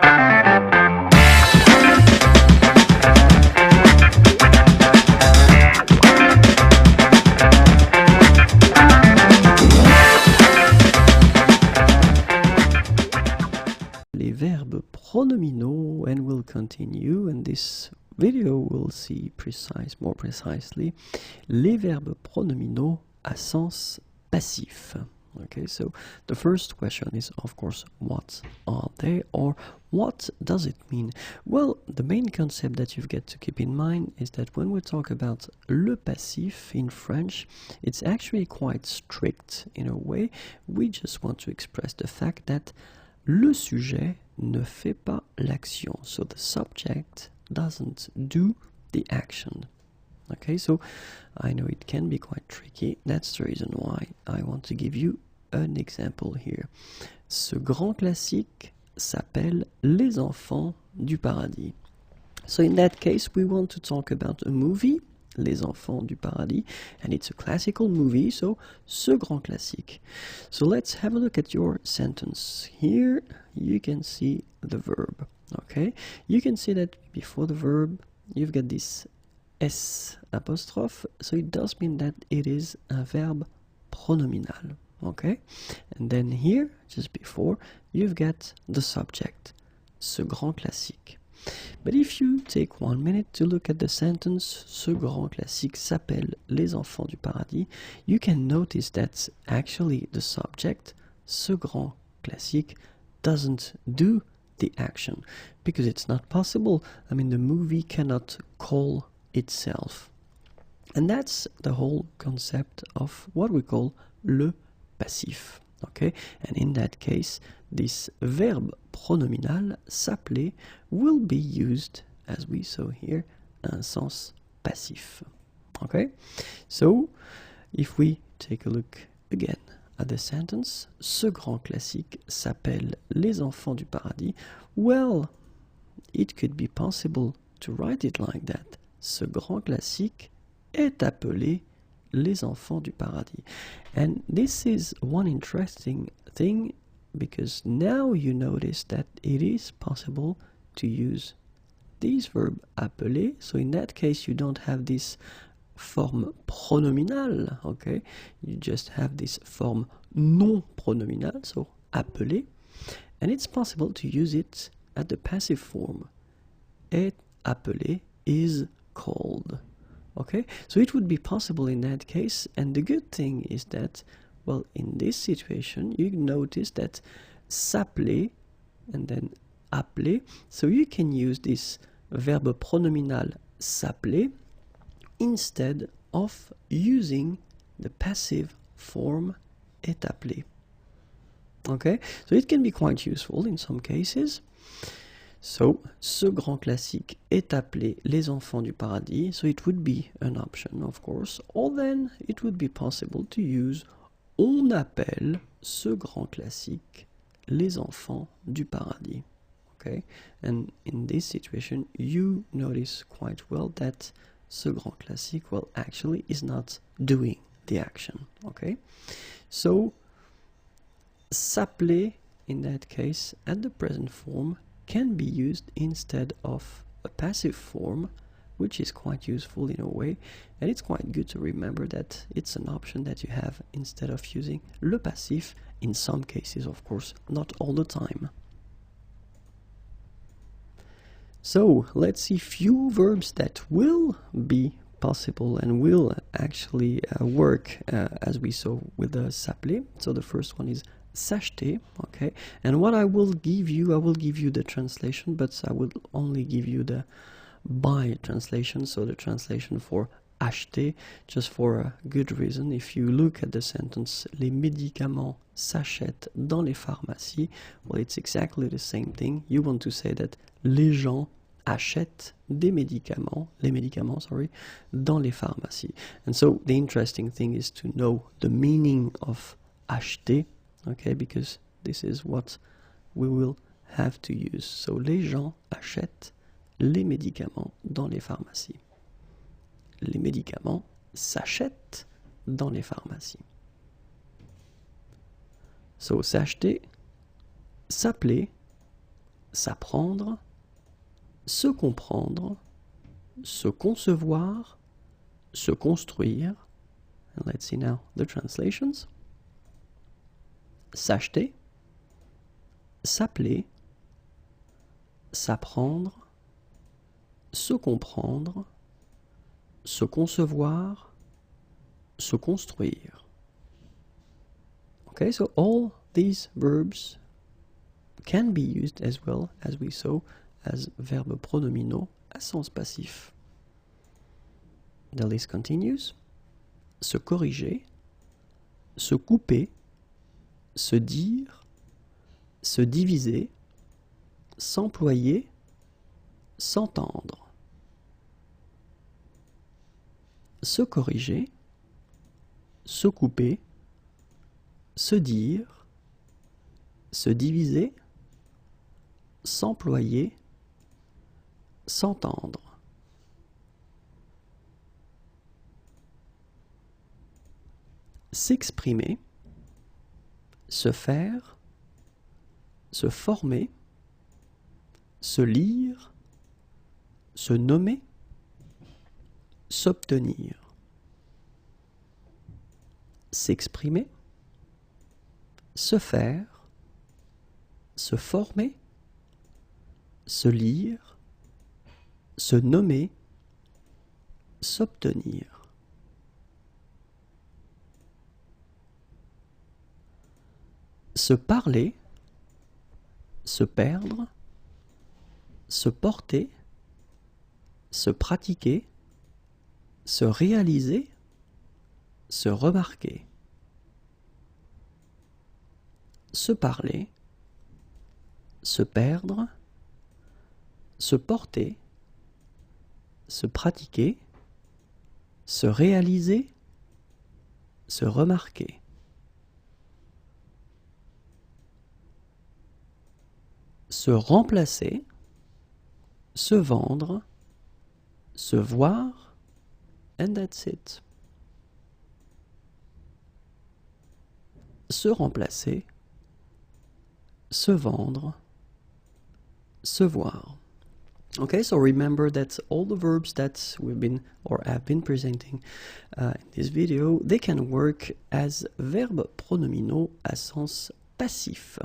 Les verbes pronominaux, and we'll continue, and this video we'll see more precisely, les verbes pronominaux à sens passif. Okay, so the first question is, of course, what are they, or what does it mean? Well, the main concept that you've got to keep in mind is that when we talk about le passif in French, it's actually quite strict in a way. We just want to express the fact that le sujet ne fait pas l'action, so the subject doesn't do the action. Okay, so I know it can be quite tricky. That's the reason why I want to give you an example here. Ce grand classique s'appelle Les Enfants du Paradis. So in that case, we want to talk about a movie, Les Enfants du Paradis, and it's a classical movie, so ce grand classique. So let's have a look at your sentence. Here you can see the verb, okay? You can see that before the verb you've got this S apostrophe, so it does mean that it is a verb pronominal, okay? And then here, just before, you've got the subject, ce grand classique. But if you take 1 minute to look at the sentence, ce grand classique s'appelle Les Enfants du Paradis, you can notice that actually the subject, ce grand classique, doesn't do the action, because it's not possible. I mean, the movie cannot call itself. And that's the whole concept of what we call le passif. Okay, and in that case, this verb pronominal, s'appeler, will be used, as we saw here, in sens passif. Okay, so if we take a look again at the sentence, ce grand classique s'appelle Les Enfants du Paradis, well, it could be possible to write it like that. Ce grand classique est appelé Les Enfants du Paradis. And this is one interesting thing, because now you notice that it is possible to use this verb appeler. So in that case, you don't have this form pronominal, okay? You just have this form non pronominal, so appeler. And it's possible to use it at the passive form. Est appelé is called. Okay, so it would be possible in that case, and the good thing is that, well, in this situation, you notice that s'appeler and then appeler, so you can use this verb pronominal s'appeler instead of using the passive form est appelé. Okay, so it can be quite useful in some cases. So, ce grand classique est appelé Les Enfants du Paradis, so it would be an option, of course, or then it would be possible to use on appelle ce grand classique Les Enfants du Paradis. Okay, and in this situation, you notice quite well that ce grand classique, well, actually is not doing the action. Okay, so s'appeler in that case at the present form can be used instead of a passive form, which is quite useful in a way, and it's quite good to remember that it's an option that you have instead of using le passif in some cases, of course, not all the time. So let's see few verbs that will be possible and will actually work as we saw with the s'appeler. So the first one is s'acheter, okay, and what I will give you the translation, but I will only give you the by translation, so the translation for acheter, just for a good reason. If you look at the sentence, les médicaments s'achètent dans les pharmacies, well, it's exactly the same thing. You want to say that les gens achètent des médicaments, les médicaments, sorry, dans les pharmacies. And so the interesting thing is to know the meaning of acheter, okay, because this is what we will have to use. So les gens achètent les médicaments dans les pharmacies. Les médicaments s'achètent dans les pharmacies. So s'acheter, s'appeler, s'apprendre, se comprendre, se concevoir, se construire. And let's see now the translations. S'acheter, s'appeler, s'apprendre, se comprendre, se concevoir, se construire. Okay, so all these verbs can be used as well, as we saw, as verbes pronominaux à sens passif. The list continues. Se corriger, se couper, se dire, se diviser, s'employer, s'entendre. Se corriger, se couper, se dire, se diviser, s'employer, s'entendre. S'exprimer, se faire, se former, se lire, se nommer, s'obtenir. S'exprimer, se faire, se former, se lire, se nommer, s'obtenir. Se parler, se perdre, se porter, se pratiquer, se réaliser, se remarquer. Se parler, se perdre, se porter, se pratiquer, se réaliser, se remarquer. Se remplacer, se vendre, se voir, and that's it. Se remplacer, se vendre, se voir. Okay, so remember that all the verbs that we've been or have been presenting in this video, they can work as verbes pronominaux à sens passif.